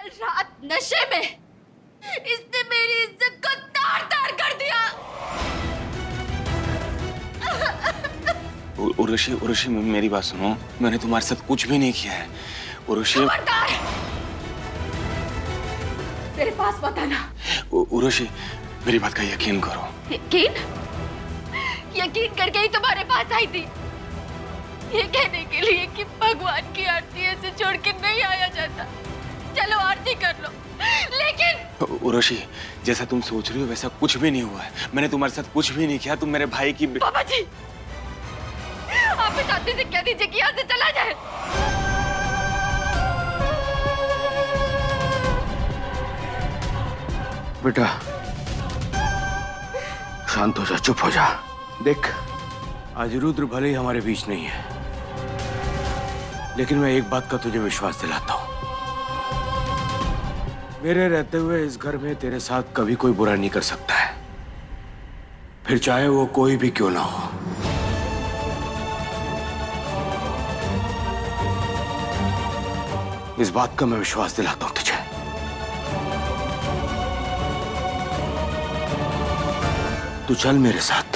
कल रात नशे में इसने मेरी इज्जत को तार तार कर दिया। उर्वशी, उर्वशी मेरी बात सुनो, मैंने तुम्हारे साथ कुछ भी नहीं किया है। उर्वशी, खबरदार मेरे पास मत आना। उर्वशी मेरी बात का यकीन करो। यकीन? यकीन करके ही तुम्हारे पास आई थी, ये कहने के लिए कि भगवान की आरती ऐसे छोड़ के नहीं आया जाता। चलो आरती कर लो। लेकिन उर्वशी, जैसा तुम सोच रही हो वैसा कुछ भी नहीं हुआ है। मैंने तुम्हारे साथ कुछ भी नहीं किया। तुम मेरे भाई की। पापा जी, आप इस आदमी से कह दीजिए कि यहाँ से चला जाए। बेटा शांत हो जा, चुप हो जा। देख, आज रुद्र भले ही हमारे बीच नहीं है, लेकिन मैं एक बात का तुझे विश्वास दिलाता हूं, मेरे रहते हुए इस घर में तेरे साथ कभी कोई बुरा नहीं कर सकता है, फिर चाहे वो कोई भी क्यों ना हो। इस बात का मैं विश्वास दिलाता हूं तुझे। तू चल मेरे साथ।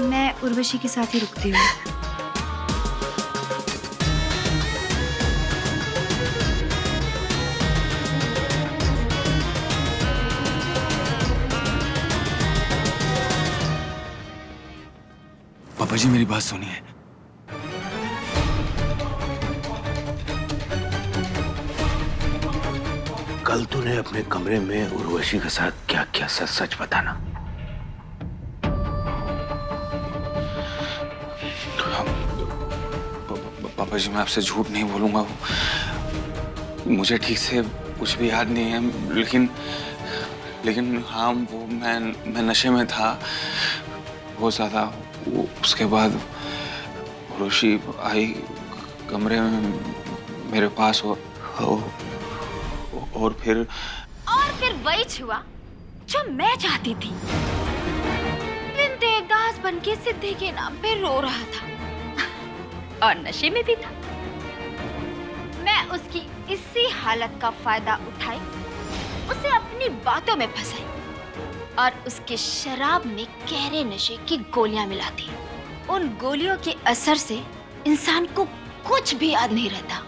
मैं उर्वशी के साथ ही रुकती हूँ। पापा जी मेरी बात सुनिए। कल तूने अपने कमरे में उर्वशी के साथ क्या किया, सच सच बताना। पापा जी मैं आपसे झूठ नहीं बोलूंगा। मुझे ठीक से कुछ भी याद नहीं है, लेकिन हाँ वो मैं नशे में था बहुत ज्यादा। उसके बाद उर्वशी आई कमरे में मेरे पास और फिर वही हुआ जो मैं चाहती थी। दिन देवदास बनके सिद्धि के नाम पे रो रहा था और नशे में भी था। मैं उसकी इसी हालत का फायदा उठाई, उसे अपनी बातों में फंसाई और उसके शराब में गहरे नशे की गोलियां मिलाती। उन गोलियों के असर से इंसान को कुछ भी याद नहीं रहता।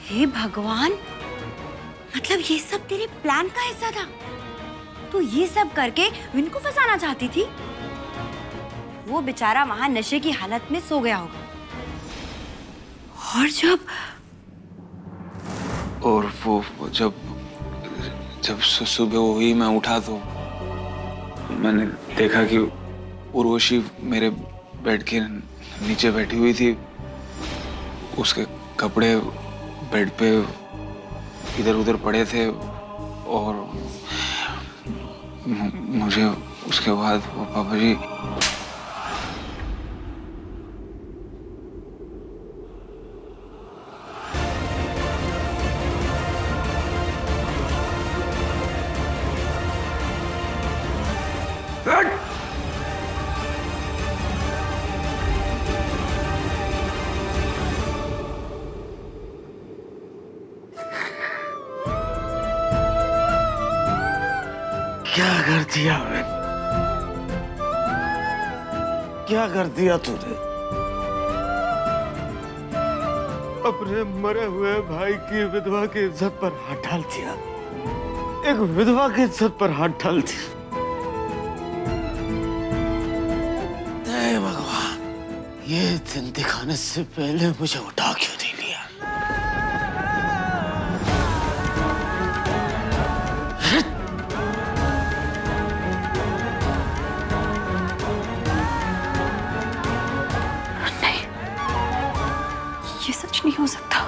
हे भगवान, मतलब ये सब तेरे प्लान का हिस्सा था? तू ये सब करके इनको फंसाना चाहती थी? वो बेचारा वहां नशे की हालत में सो गया होगा, और जब सुबह हुई मैं उठा तो मैंने देखा कि उर्वशी मेरे बेड के नीचे बैठी हुई थी। उसके कपड़े बेड पे इधर उधर पड़े थे और मुझे उसके बाद पापा जी क्या कर दिया मैं? क्या कर दिया तूने? अपने मरे हुए भाई की विधवा की इज्जत पर हाथ डाल दिया। एक विधवा की इज्जत पर हाथ डाल दिया। हे भगवान, ये दिन दिखाने से पहले मुझे उठा क्यों नहीं लिया? ये सच नहीं हो सकता।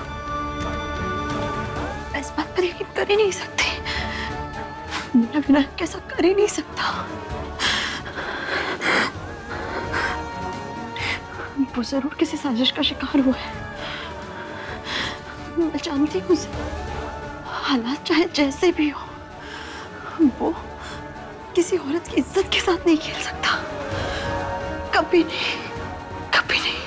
मैं इस बात पर यकीन कर ही नहीं सकती। मेरा विनायक ऐसा कर ही नहीं सकता। वो जरूर किसी साजिश का शिकार हुआ है। मैं जानती हूँ हालात चाहे जैसे भी हो, वो किसी औरत की इज्जत के साथ नहीं खेल सकता, कभी नहीं, कभी नहीं।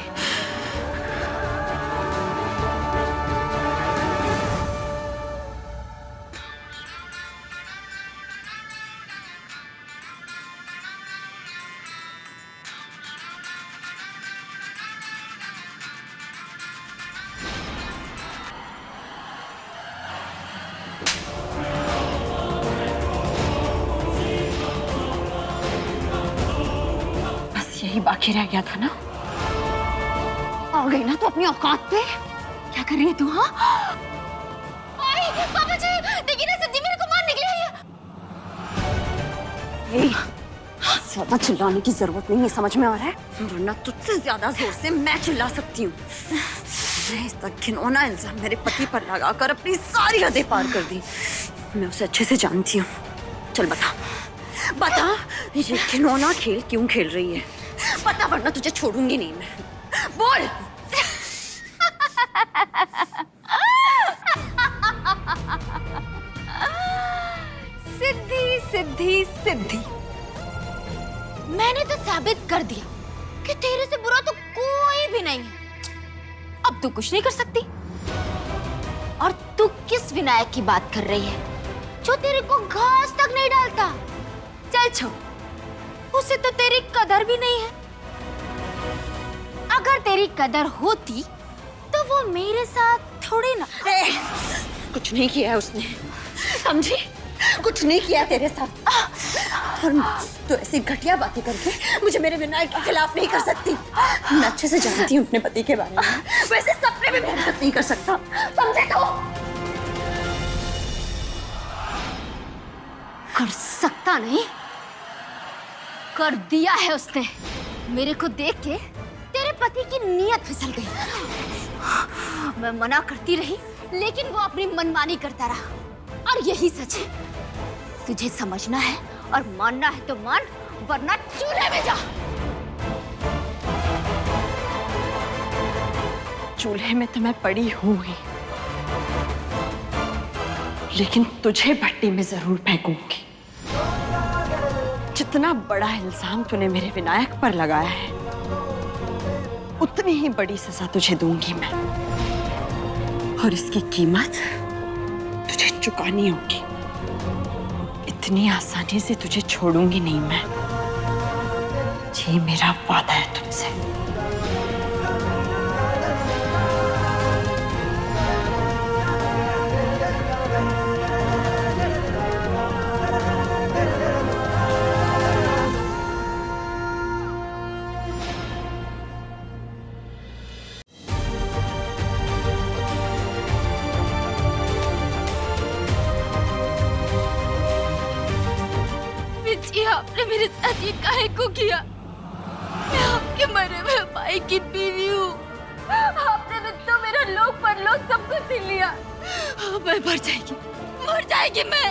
यही बाकी रह गया था ना। आ गई ना तो अपनी औकात पे। क्या कर रही है तू? हाँ पापा जी देखिए ना, सिद्धि मेरे को मार निकली है। ज्यादा चिल्लाने की जरूरत नहीं है, समझ में आ रहा है? वरना तुझसे ज्यादा जोर से मैं चिल्ला सकती हूँ। मैं इस तक घिनौना इल्जाम मेरे पति पर लगाकर अपनी सारी हदें पार कर दी। मैं उसे अच्छे से जानती हूँ। चल बता, बता ये घिनौना खेल क्यों खेल रही है? बता, वरना तुझे छोड़ूंगी नहीं मैं। बोल। सिद्धि सिद्धि सिद्धि, मैंने तो साबित कर दिया कि तेरे से बुरा तो कोई भी नहीं है। अब तू कुछ नहीं कर सकती। और तू किस विनायक की बात कर रही है जो तेरे को घास तक नहीं डालता? चल छोड़, उसे तो तेरी कदर भी नहीं है। अगर तेरी कदर होती तो वो मेरे साथ थोड़ी ना। कुछ नहीं किया है उसने, समझी? कुछ नहीं किया तेरे साथ। और तो ऐसी घटिया बातें करके मुझे मेरे विनायक के खिलाफ नहीं कर सकती। मैं अच्छे से जानती हूँ अपने पति के बारे में। वैसे सपने में मेहनत नहीं कर सकता, समझे? तो कर सकता नहीं, कर दिया है उसने। मेरे को देख के तेरे पति की नीयत फिसल गई। मैं मना करती रही लेकिन वो अपनी मनमानी करता रहा। और यही सच है। तुझे समझना है और मानना है तो मान, वरना चूल्हे में जा। चूल्हे में तो मैं पड़ी हूँ ही, लेकिन तुझे भट्टी में जरूर फेंकूंगी। जितना बड़ा इल्जाम तूने मेरे विनायक पर लगाया है, उतनी ही बड़ी सजा तुझे दूंगी मैं। और इसकी कीमत तुझे चुकानी होगी। इतनी आसानी से तुझे छोड़ूंगी नहीं मैं। ये मेरा वादा है तुझसे। जी आपने मेरे साथ ये काहे को किया? मैं आपके मरे हुए भाई की बीवी हूँ। आपने तो मेरा लोक परलोक सब कुछ छीन लिया। मैं मर जाएगी मैं।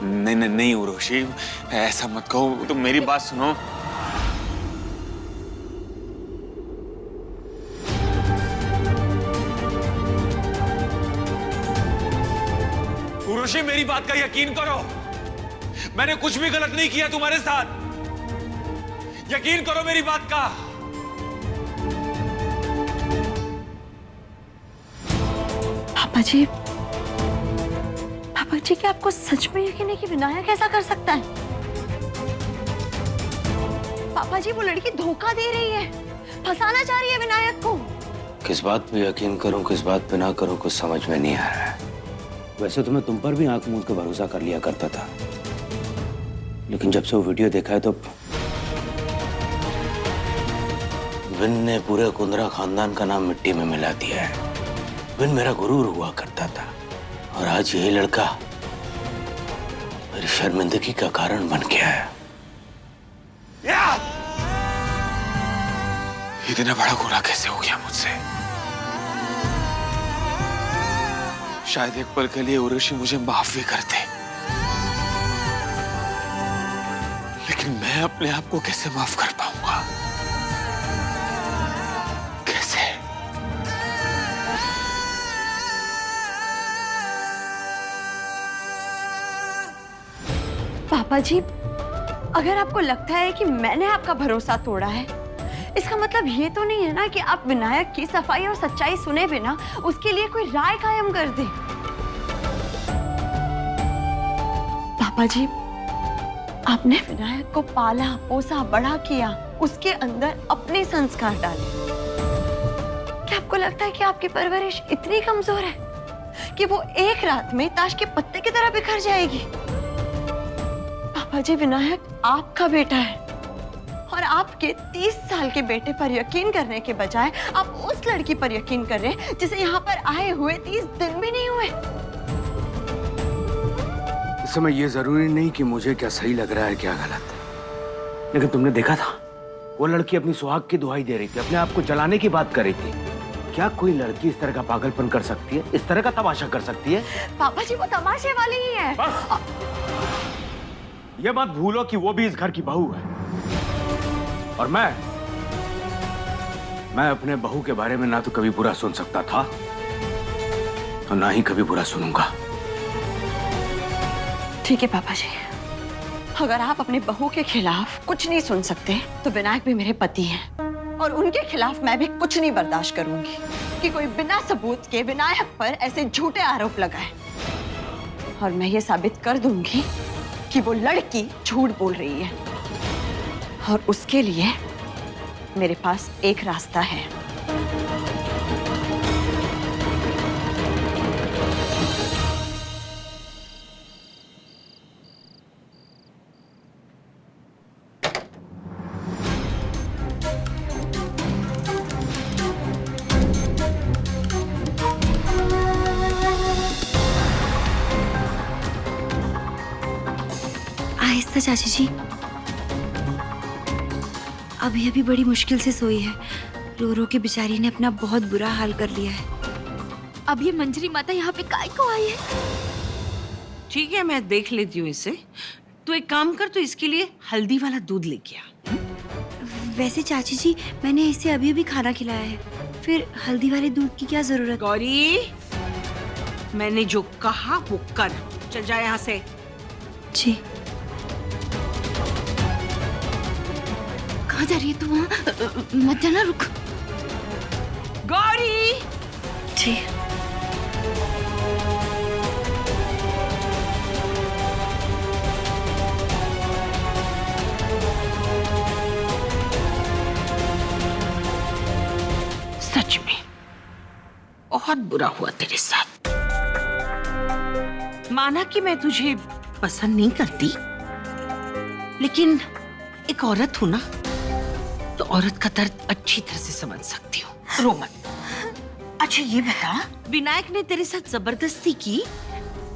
नहीं नहीं नहीं उर्वशी, ऐसा मत कहो। तुम मेरी बात सुनो। उर्वशी मेरी बात का यकीन करो। मैंने कुछ भी गलत नहीं किया तुम्हारे साथ। यकीन करो मेरी बात का। पापा जी, क्या आपको सच में यकीन है कि विनायक ऐसा कर सकता है? पापा जी, वो लड़की धोखा दे रही है, फंसाना चाह रही है विनायक को। किस बात पे यकीन करूं, किस बात पे ना करूं, कुछ समझ में नहीं आ रहा है। वैसे तो मैं तुम पर भी आंख मूंद के भरोसा कर लिया करता था, लेकिन जब से वो वीडियो देखा है तो विन ने पूरे कुंद्रा खानदान का नाम मिट्टी में मिला दिया है। विन मेरा गुरूर हुआ करता था और आज यही लड़का मेरी शर्मिंदगी का कारण बन गया है। इतना बड़ा गुनाह कैसे हो गया मुझसे? शायद एक पल के लिए उर्वशी मुझे माफ भी कर दे, लेकिन मैं अपने आप को कैसे माफ कर पाऊंगा? कैसे? पापा जी, अगर आपको लगता है कि मैंने आपका भरोसा तोड़ा है, इसका मतलब ये तो नहीं है ना कि आप विनायक की सफाई और सच्चाई सुने बिना उसके लिए कोई राय कायम कर दे। पापा जी, आपने विनायक को पाला, पोसा, बड़ा किया, उसके अंदर अपने संस्कार डाले। क्या आपको लगता है कि आपकी परवरिश इतनी कमजोर है कि वो एक रात में ताश के पत्ते की तरह बिखर जाएगी? पापा जी, विनायक आपका बेटा है और आपके 30 साल के बेटे पर यकीन करने के बजाय आप उस लड़की पर यकीन कर रहे हैं जिसे यहाँ पर आए हुए 30 दिन भी नहीं हुए। इस समय ये जरूरी नहीं कि मुझे क्या सही लग रहा है क्या गलत, लेकिन तुमने देखा था वो लड़की अपनी सुहाग की दुहाई दे रही थी, अपने आप को जलाने की बात कर रही थी। क्या कोई लड़की इस तरह का पागलपन कर सकती है, इस तरह का तमाशा कर सकती है? पापा जी, वो तमाशे वाली ही है। बस ये बात भूलो कि वो भी इस घर की बहू है और मैं अपने बहू के बारे में ना तो कभी बुरा सुन सकता था और ना ही कभी बुरा सुनूंगा। ठीक है पापा जी, अगर आप अपने बहू के खिलाफ कुछ नहीं सुन सकते तो विनायक भी मेरे पति हैं और उनके खिलाफ मैं भी कुछ नहीं बर्दाश्त करूंगी कि कोई बिना सबूत के विनायक पर ऐसे झूठे आरोप लगाए। और मैं ये साबित कर दूंगी कि वो लड़की झूठ बोल रही है और उसके लिए मेरे पास एक रास्ता है। आहिस्ता चाची जी, अभी अभी बड़ी मुश्किल से सोई है। रो रो के बेचारी ने अपना बहुत बुरा हाल कर लिया है। अब ये मंजरी माता यहाँ पे काय को आई है? ठीक है, मैं देख लेती हूँ इसे। तू एक काम कर, तो इसके लिए हल्दी वाला दूध लेके आ। वैसे चाची जी, मैंने इसे अभी अभी खाना खिलाया है, फिर हल्दी वाले दूध की क्या जरूरत? गौरी, मैंने जो कहा वो कर। चल जा यहाँ से। जी। कहाँ जा रही है तू? वहाँ मत जाना, रुक। गौरी! जी। सच में बहुत बुरा हुआ तेरे साथ। माना कि मैं तुझे पसंद नहीं करती, लेकिन एक औरत हूं ना, तो औरत का दर्द अच्छी तरह से समझ सकती हूँ। रो मत। अच्छा ये बता, विनायक ने तेरे साथ जबरदस्ती की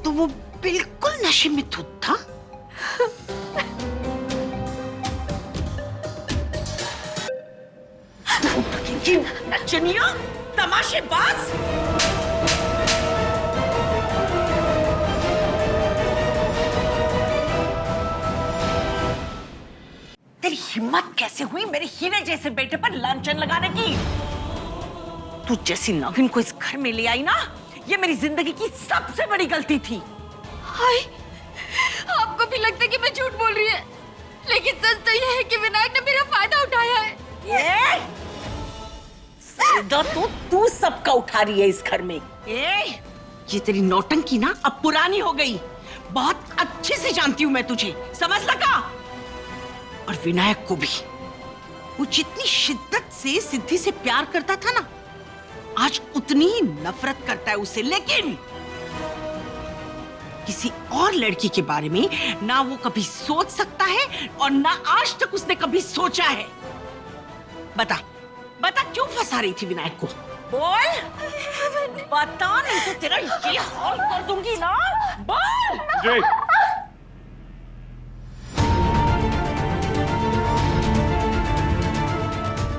तो वो बिल्कुल नशे में धुत था? नचनिया, तमाशेबाज! तेरी हिम्मत कैसे हुई मेरे हीरे जैसे बेटे पर लांछन लगाने की? तू जैसी नागिन को इस घर में ले आई ना, ये मेरी जिंदगी की सबसे बड़ी गलती थी। हाय, आपको भी लगता है कि मैं झूठ बोल रही है, लेकिन सच तो यह है कि विनायक ने मेरा फायदा उठाया है। फायदा तो तू सबका उठा रही है इस घर में। ये तेरी नौटंकी ना अब पुरानी हो गई। बहुत अच्छे से जानती हूँ मैं तुझे, समझ लगा? और विनायक को भी। वो जितनी शिद्दत से सिद्धि से प्यार करता था ना, आज उतनी ही नफरत करता है उससे। लेकिन किसी और लड़की के बारे में ना वो कभी सोच सकता है और ना आज तक उसने कभी सोचा है। बता बता, क्यों फंसा रही थी विनायक को? बोल, बता, नहीं तो तेरा ये हाल कर दूंगी ना। बोल।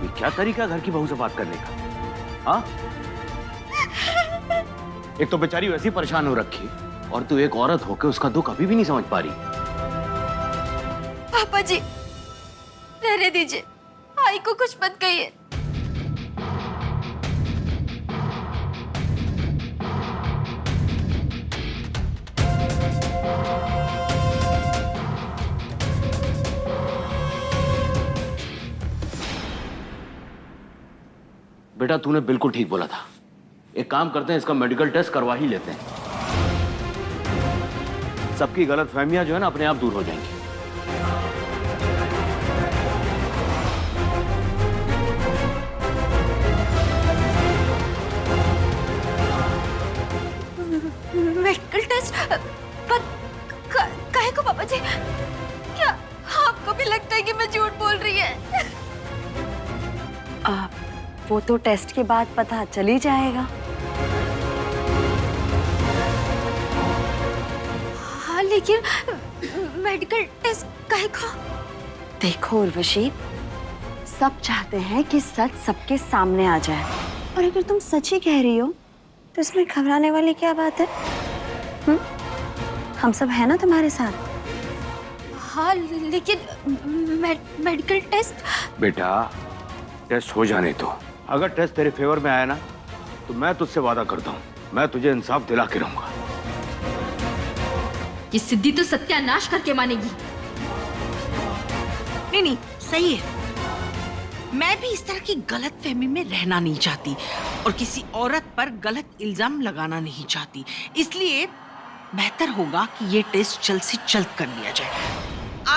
ये क्या तरीका घर की बहू से बात करने का? हाँ? एक तो बेचारी वैसी परेशान हो रखी और तू एक औरत होकर उसका दुख अभी भी नहीं समझ पा रही। पापा जी, रहने दीजिए, आई को कुछ मत कहिए। बेटा तूने बिल्कुल ठीक बोला था। एक काम करते हैं, इसका मेडिकल टेस्ट करवा ही लेते हैं। सबकी गलतफहमियां जो है ना अपने आप दूर हो जाएंगी। मेडिकल टेस्ट पर काहे को पापा जी? क्या आपको भी लगता है कि मैं झूठ बोल रही है? वो तो टेस्ट के बाद पता चल ही जाएगा। हाँ लेकिन मेडिकल टेस्ट काहे को? देखो उर्वशी, सब चाहते हैं कि सच सबके सामने आ जाए, और अगर तुम सच ही कह रही हो तो इसमें घबराने वाली क्या बात है? हम सब है ना तुम्हारे साथ। हाँ लेकिन मेडिकल टेस्ट। बेटा टेस्ट हो जाने दो। अगर टेस्ट तेरे फेवर में आया ना तो मैं तुझसे वादा करता हूँ, मैं तुझे इंसाफ दिला के रहूंगा। ये सिद्धि तो सत्यानाश करके मानेगी। नहीं नहीं, सही है। मैं भी इस तरह की गलत फहमी में रहना नहीं चाहती और किसी औरत पर गलत इल्जाम लगाना नहीं चाहती। इसलिए बेहतर होगा कि ये टेस्ट जल्द से जल्द कर लिया जाए।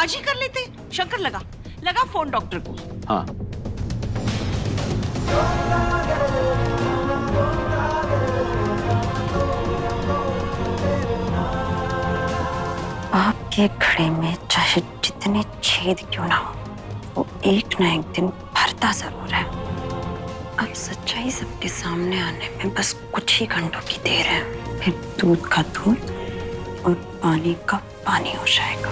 आज ही कर लेते। शंकर लगा फोन डॉक्टर को। हाँ आपके घड़े में चाहे जितने छेद क्यों ना हो, वो एक ना एक दिन भरता जरूर है। अब सच्चाई सबके सामने आने में बस कुछ ही घंटों की देर है, फिर दूध का दूध और पानी का पानी हो जाएगा।